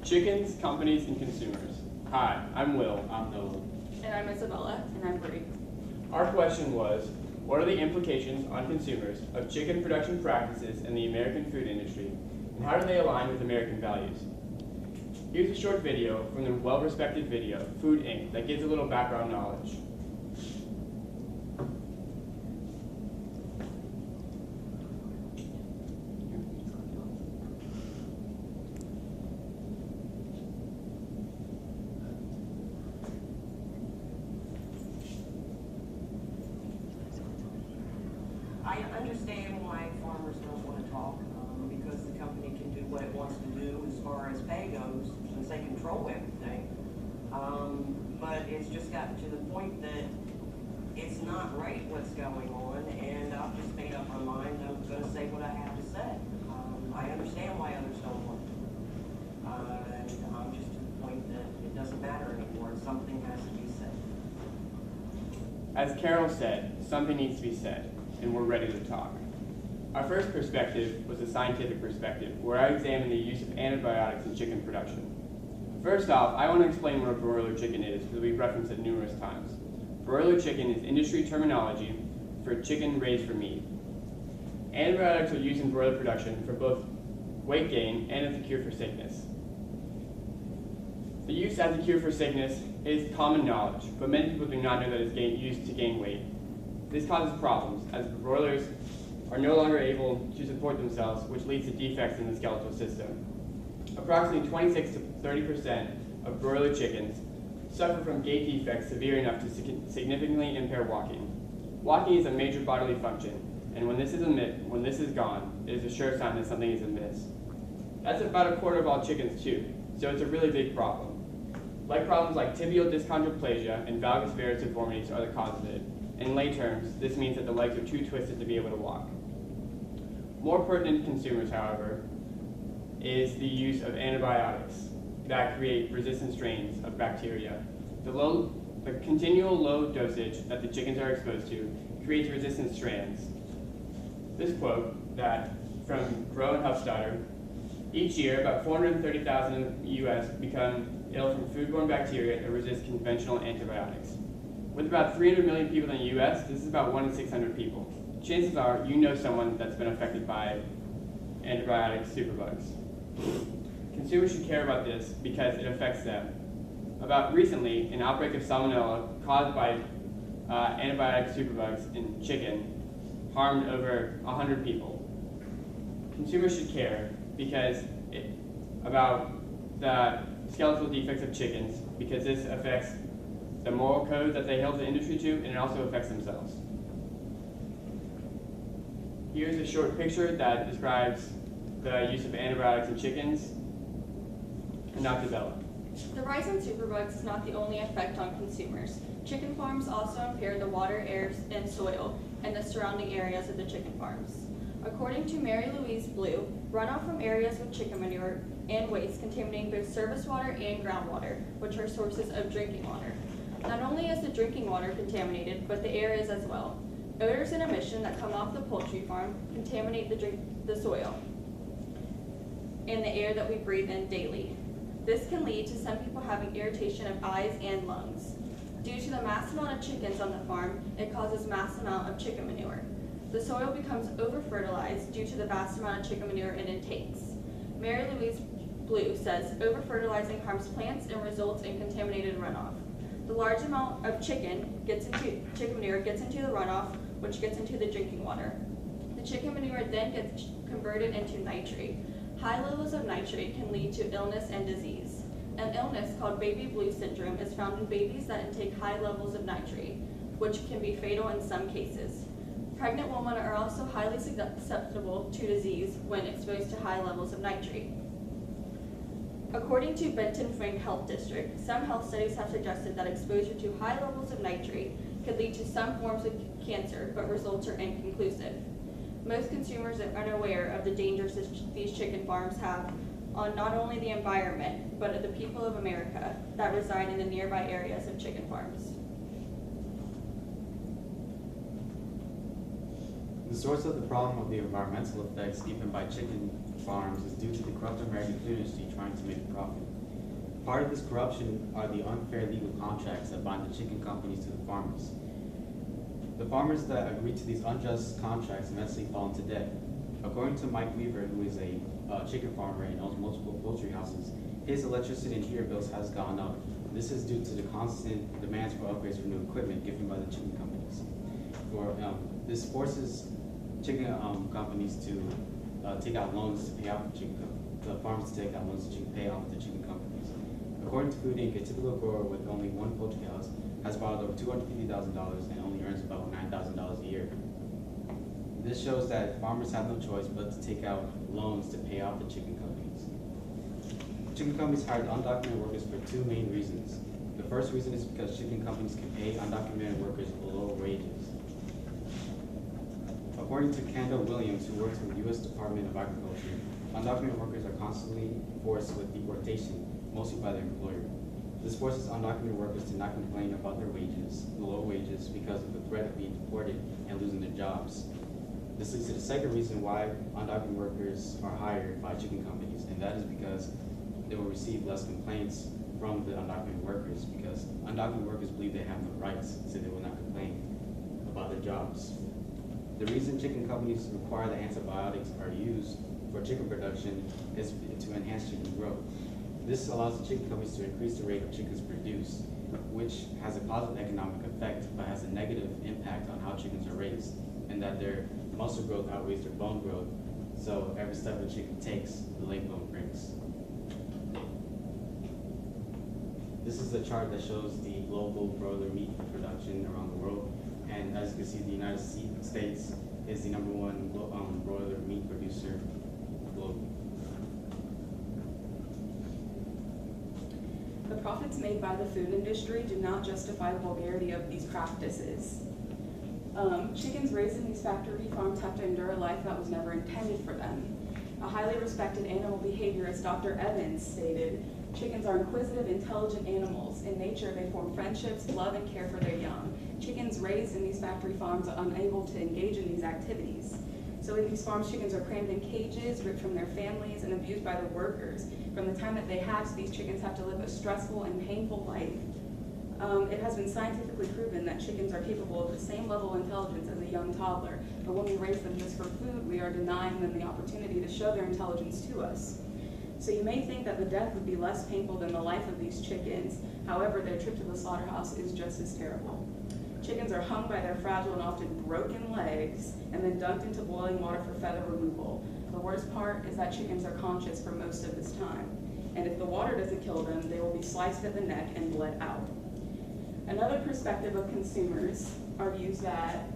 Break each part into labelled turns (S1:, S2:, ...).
S1: Chickens, companies, and consumers. Hi, I'm Will.
S2: I'm Noah.
S3: And I'm Isabella.
S4: And I'm Bree.
S1: Our question was, what are the implications on consumers of chicken production practices in the American food industry, and how do they align with American values? Here's a short video from the well-respected video, Food Inc., that gives a little background knowledge.
S4: I understand why farmers don't want to talk, because the company can do what it wants to do as far as pay goes, since they control everything. But it's just gotten to the point that it's not right what's going on, and I've just made up my mind I'm going to say what I have to say. I understand why others don't want to. And I'm just to the point that it doesn't matter anymore, and something has to be said.
S1: As Carol said, something needs to be said, and we're ready to talk. Our first perspective was a scientific perspective, where I examined the use of antibiotics in chicken production. First off, I want to explain what a broiler chicken is, because we've referenced it numerous times. Broiler chicken is industry terminology for chicken raised for meat. Antibiotics are used in broiler production for both weight gain and as a cure for sickness. The use as a cure for sickness is common knowledge, but many people do not know that it's used to gain weight. This causes problems, as the broilers are no longer able to support themselves, which leads to defects in the skeletal system. Approximately 26 to 30% of broiler chickens suffer from gait defects severe enough to significantly impair walking. Walking is a major bodily function, and when this is gone, it is a sure sign that something is amiss. That's about a quarter of all chickens too, so it's a really big problem. Like problems like tibial dyschondroplasia and valgus varus deformities are the cause of it. In lay terms, this means that the legs are too twisted to be able to walk. More pertinent to consumers, however, is the use of antibiotics that create resistant strains of bacteria. The continual low dosage that the chickens are exposed to creates resistant strands. This quote that from Grow and Hufstadter, each year about 430,000 in the U.S. become ill from foodborne bacteria that resist conventional antibiotics. With about 300 million people in the U.S., this is about 1 in 600 people. Chances are you know someone that's been affected by antibiotic superbugs. Consumers should care about this because it affects them. About recently, an outbreak of salmonella caused by antibiotic superbugs in chicken harmed over 100 people. Consumers should care because about the skeletal defects of chickens, because this affects the moral code that they held the industry to, and it also affects themselves. Here's a short picture that describes the use of antibiotics in chickens. And Dr. Bella.
S3: The rise in superbugs is not the only effect on consumers. Chicken farms also impair the water, air, and soil in the surrounding areas of the chicken farms. According to Mary Louise Blue, runoff from areas with chicken manure and waste contaminate both surface water and groundwater, which are sources of drinking water. Not only is the drinking water contaminated, but the air is as well. Odors and emission that come off the poultry farm contaminate the soil and the air that we breathe in daily. This can lead to some people having irritation of eyes and lungs. Due to the mass amount of chickens on the farm, it causes mass amount of chicken manure. The soil becomes over-fertilized due to the vast amount of chicken manure it intakes. Mary Louise Blue says over-fertilizing harms plants and results in contaminated runoff. The large amount of chicken manure gets into the runoff, which gets into the drinking water. The chicken manure then gets converted into nitrate. High levels of nitrate can lead to illness and disease. An illness called baby blue syndrome is found in babies that intake high levels of nitrate, which can be fatal in some cases. Pregnant women are also highly susceptible to disease when exposed to high levels of nitrate. According to Benton Frank Health District, some health studies have suggested that exposure to high levels of nitrate could lead to some forms of cancer, but results are inconclusive. Most consumers are unaware of the dangers these chicken farms have on not only the environment, but the people of America that reside in the nearby areas of chicken farms.
S2: The source of the problem of the environmental effects given by chicken farms is due to the corrupt American food industry trying to make profit. Part of this corruption are the unfair legal contracts that bind the chicken companies to the farmers. The farmers that agree to these unjust contracts eventually fall into debt. According to Mike Weaver, who is a chicken farmer and owns multiple poultry houses, his electricity and heater bills has gone up. This is due to the constant demands for upgrades for new equipment given by the chicken companies. This forces chicken companies to take out loans to pay off the farmers to take out loans to pay off the chicken companies. According to Food Inc., a typical grower with only one poultry house has borrowed over $250,000 and only earns about $9,000 a year. This shows that farmers have no choice but to take out loans to pay off the chicken companies. Chicken companies hire undocumented workers for two main reasons. The first reason is because chicken companies can pay undocumented workers low wages. According to Kendall Williams, who works with the U.S. Department of Agriculture, undocumented workers are constantly forced with deportation, mostly by their employer. This forces undocumented workers to not complain about their wages, the low wages, because of the threat of being deported and losing their jobs. This leads to the second reason why undocumented workers are hired by chicken companies, and that is because they will receive less complaints from the undocumented workers, because undocumented workers believe they have no rights, so they will not complain about their jobs. The reason chicken companies require that antibiotics are used for chicken production is to enhance chicken growth. This allows the chicken companies to increase the rate of chickens produced, which has a positive economic effect, but has a negative impact on how chickens are raised, and that their muscle growth outweighs their bone growth, so every step a chicken takes, the leg bone breaks. This is a chart that shows the global broiler meat production around the world, and as you can see, the United States is the #1 broiler meat producer globally.
S5: The profits made by the food industry do not justify the vulgarity of these practices. Chickens raised in these factory farms have to endure a life that was never intended for them. A highly respected animal behaviorist, Dr. Evans, stated, "Chickens are inquisitive, intelligent animals. In nature, they form friendships, love, and care for their young. Chickens raised in these factory farms are unable to engage in these activities. So in these farms, chickens are crammed in cages, ripped from their families, and abused by the workers. From the time that they hatch, these chickens have to live a stressful and painful life. It has been scientifically proven that chickens are capable of the same level of intelligence as a young toddler, but when we raise them just for food, we are denying them the opportunity to show their intelligence to us. So you may think that the death would be less painful than the life of these chickens. However, their trip to the slaughterhouse is just as terrible. Chickens are hung by their fragile and often broken legs and then dunked into boiling water for feather removal. The worst part is that chickens are conscious for most of this time. And if the water doesn't kill them, they will be sliced at the neck and bled out." Another perspective of consumers are views that,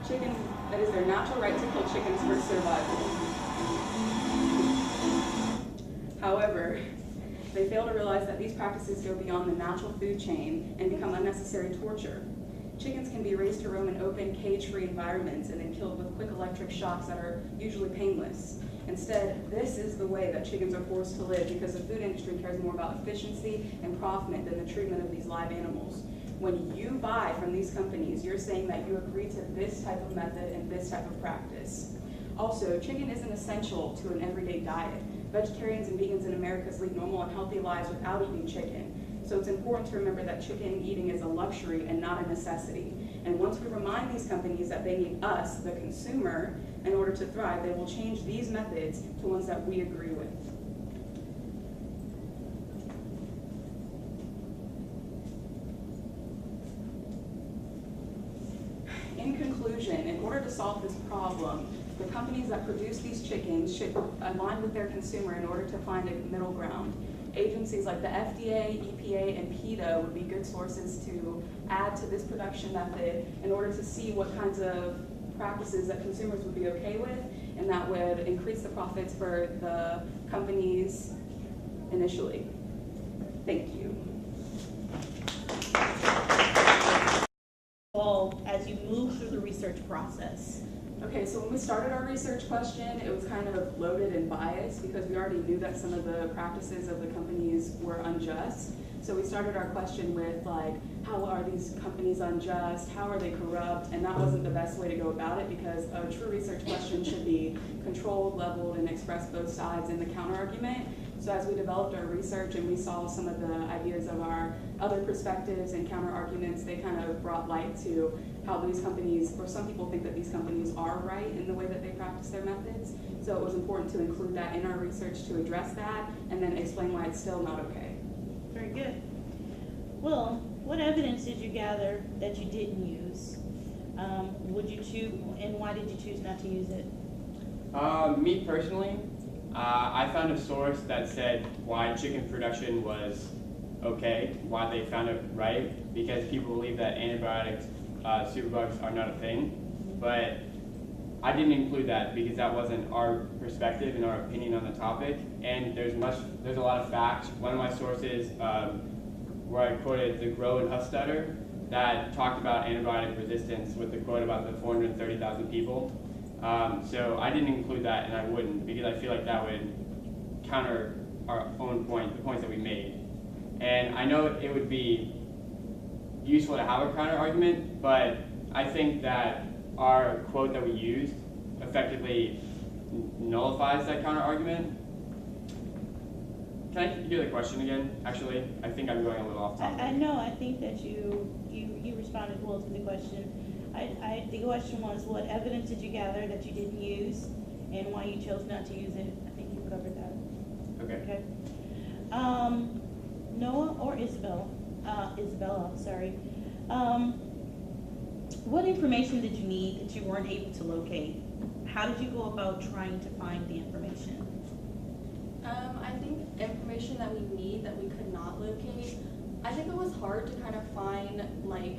S5: chickens, that is their natural right to kill chickens for survival. However, they fail to realize that these practices go beyond the natural food chain and become unnecessary torture. Chickens can be raised to roam in open, cage-free environments and then killed with quick electric shocks that are usually painless. Instead, this is the way that chickens are forced to live because the food industry cares more about efficiency and profit than the treatment of these live animals. When you buy from these companies, you're saying that you agree to this type of method and this type of practice. Also, chicken isn't essential to an everyday diet. Vegetarians and vegans in America lead normal and healthy lives without eating chicken. So it's important to remember that chicken eating is a luxury and not a necessity. And once we remind these companies that they need us, the consumer, in order to thrive, they will change these methods to ones that we agree with. In conclusion, in order to solve this problem, the companies that produce these chickens should align with their consumer in order to find a middle ground. Agencies like the FDA, EPA, and PETA would be good sources to add to this production method in order to see what kinds of practices that consumers would be okay with, and that would increase the profits for the companies initially. Thank you.
S6: As you move through the research process?
S5: Okay, so when we started our research question, it was kind of loaded and biased because we already knew that some of the practices of the companies were unjust. So we started our question with like, how are these companies unjust? How are they corrupt? And that wasn't the best way to go about it because a true research question should be controlled, leveled, and expressed both sides in the counter argument. So as we developed our research and we saw some of the ideas of our other perspectives and counter arguments, they kind of brought light to how these companies, or some people think that these companies are right in the way that they practice their methods. So it was important to include that in our research to address that and then explain why it's still not okay.
S6: Very good. Well, what evidence did you gather that you didn't use? Would you choose, and why did you choose not to use it?
S1: Me personally, I found a source that said why chicken production was okay, why they found it right, because people believe that antibiotics, superbugs are not a thing. But I didn't include that because that wasn't our perspective and our opinion on the topic. And there's a lot of facts. One of my sources, where I quoted the Grow and Hufstadter, that talked about antibiotic resistance with the quote about the 430,000 people. So I didn't include that, and I wouldn't, because I feel like that would counter our own point, the points that we made. And I know it would be useful to have a counter argument, but I think that our quote that we used effectively nullifies that counter argument. Can I hear the question again? Actually, I think I'm going a little off topic.
S6: I know, I think that you responded well to the question. The question was, what evidence did you gather that you didn't use, and why you chose not to use it? I think you covered that.
S1: Okay.
S6: Noah or Isabella, sorry. What information did you need that you weren't able to locate? How did you go about trying to find the information?
S3: I think information that we need that we could not locate, I think it was hard to kind of find like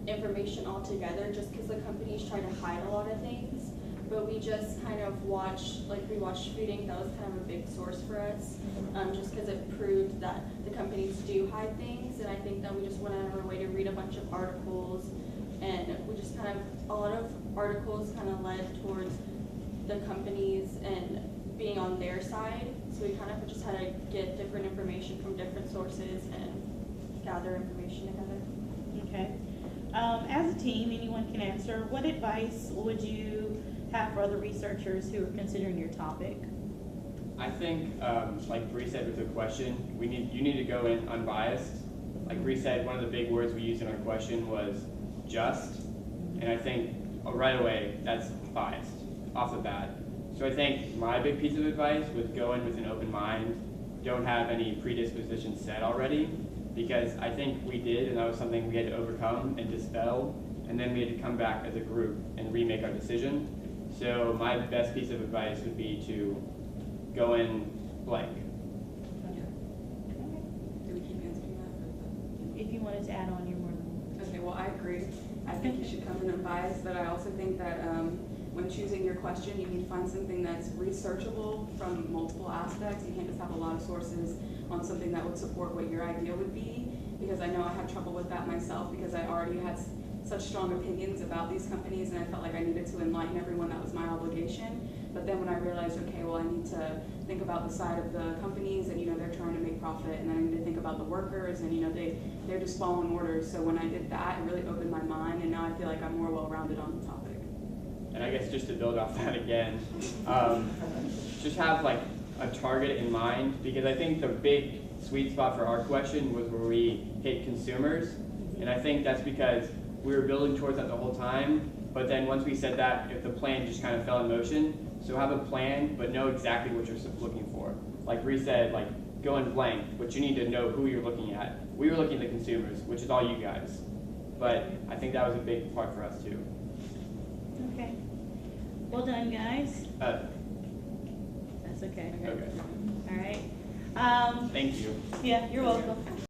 S3: information altogether just because the companies try to hide a lot of things. But we just kind of watched Food Inc. That was kind of a big source for us, just because it proved that the companies do hide things. And I think that we just went out of our way to read a bunch of articles, and we just kind of, a lot of articles kind of led towards the companies and being on their side. So we kind of just had to get different information from different sources and gather information together.
S6: Okay. As a team, anyone can answer. What advice would you have for other researchers who are considering your topic?
S1: I think, like Bree said with the question, you need to go in unbiased. Like Bree said, one of the big words we used in our question was just, and I think right away that's biased off the bat. So I think my big piece of advice was go in with an open mind. Don't have any predispositions set already, because I think we did, and that was something we had to overcome and dispel, and then we had to come back as a group and remake our decision. So my best piece of advice would be to go in blank.
S5: Do we keep answering that?
S6: If you wanted to add on, you're more than
S5: Okay, well, I agree. I think you should come in unbiased, but I also think that when choosing your question, you need to find something that's researchable from multiple aspects. You can't just have a lot of sources on something that would support what your idea would be, because I know I had trouble with that myself because I already had such strong opinions about these companies, and I felt like I needed to enlighten everyone. That was my obligation. But then when I realized, okay, well, I need to think about the side of the companies, and they're trying to make profit, and then I need to think about the workers, and they're just following orders. So when I did that, it really opened my mind, and now I feel like I'm more well-rounded on the topic.
S1: And I guess just to build off that again, just have like a target in mind, because I think the big sweet spot for our question was where we hit consumers, and I think that's because we were building towards that the whole time. But then once we said that, if the plan just kind of fell in motion. So have a plan, but know exactly what you're looking for. Like Bree said, like go in blank, but you need to know who you're looking at. We were looking at the consumers, which is all you guys. But I think that was a big part for us too.
S6: Okay. Well done, guys.
S1: Okay.
S6: That's okay. All right.
S1: Thank you.
S6: Yeah, you're welcome.